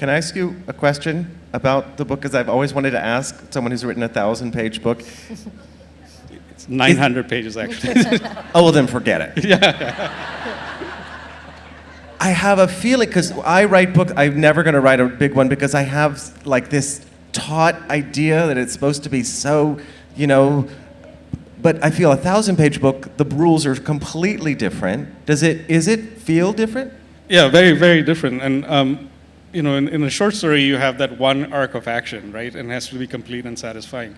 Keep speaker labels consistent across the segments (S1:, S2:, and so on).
S1: Can I ask you a question about the book? Because I've always wanted to ask someone who's written a 1,000-page book.
S2: It's 900 pages, actually.
S1: Oh, well, then forget it.
S2: Yeah.
S1: I have a feeling, because I write books, I'm never going to write a big one because I have like this taught idea that it's supposed to be so, but I feel a 1,000-page book, the rules are completely different. Is it feel different?
S2: Yeah, very, very different. And, in a short story, you have that one arc of action, right? And it has to be complete and satisfying.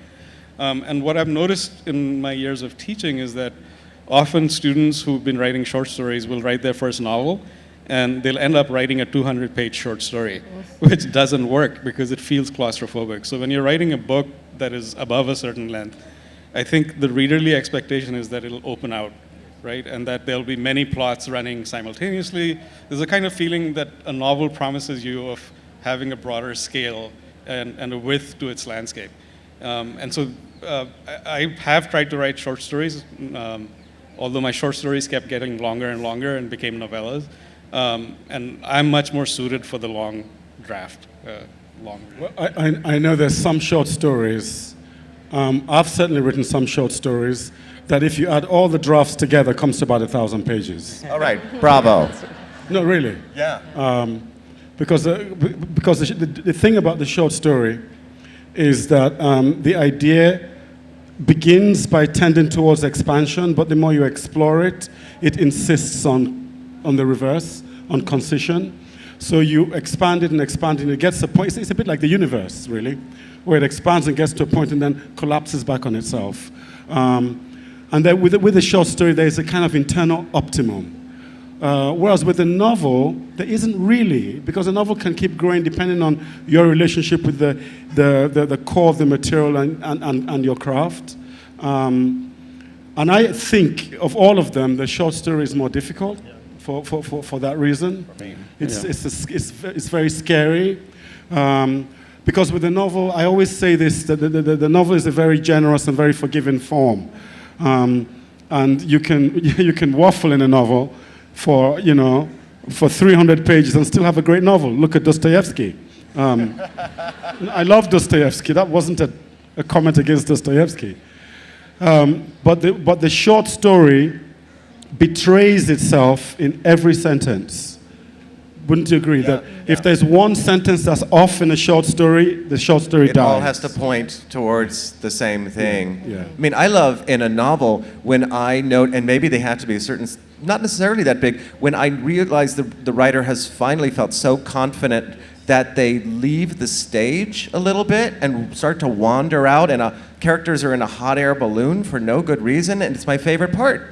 S2: And what I've noticed in my years of teaching is that often students who've been writing short stories will write their first novel, and they'll end up writing a 200-page short story, which doesn't work because it feels claustrophobic. So when you're writing a book that is above a certain length, I think the readerly expectation is that it'll open out, right? And that there'll be many plots running simultaneously. There's a kind of feeling that a novel promises you of having a broader scale and a width to its landscape. And so I have tried to write short stories, although my short stories kept getting longer and longer and became novellas. And I'm much more suited for the long draft. Well,
S3: I know there's some short stories. I've certainly written some short stories that if you add all the drafts together comes to about 1,000 pages.
S1: All right, bravo.
S3: No, really.
S1: Yeah.
S3: Because the thing about the short story is that the idea begins by tending towards expansion, but the more you explore it, it insists on the reverse, on concision. So you expand it and expand it, and it gets to a point, it's a bit like the universe, really, where it expands and gets to a point and then collapses back on itself. And then with a short story, there's a kind of internal optimum. Whereas with a novel, there isn't really, because a novel can keep growing depending on your relationship with the core of the material and your craft. And I think of all of them, the short story is more difficult for that reason. It's very scary. Because with a novel, I always say this, that the novel is a very generous and very forgiving form. And you can waffle in a novel for 300 pages and still have a great novel. Look at Dostoevsky. I love Dostoevsky. That wasn't a comment against Dostoevsky. But the short story betrays itself in every sentence. Wouldn't you agree that if there's one sentence that's off in a short story, the short story dies?
S1: It all has to point towards the same thing.
S3: Yeah.
S1: I mean, I love in a novel when I note, and maybe they have to be a certain, not necessarily that big, when I realize the writer has finally felt so confident that they leave the stage a little bit and start to wander out, and characters are in a hot air balloon for no good reason, and it's my favorite part.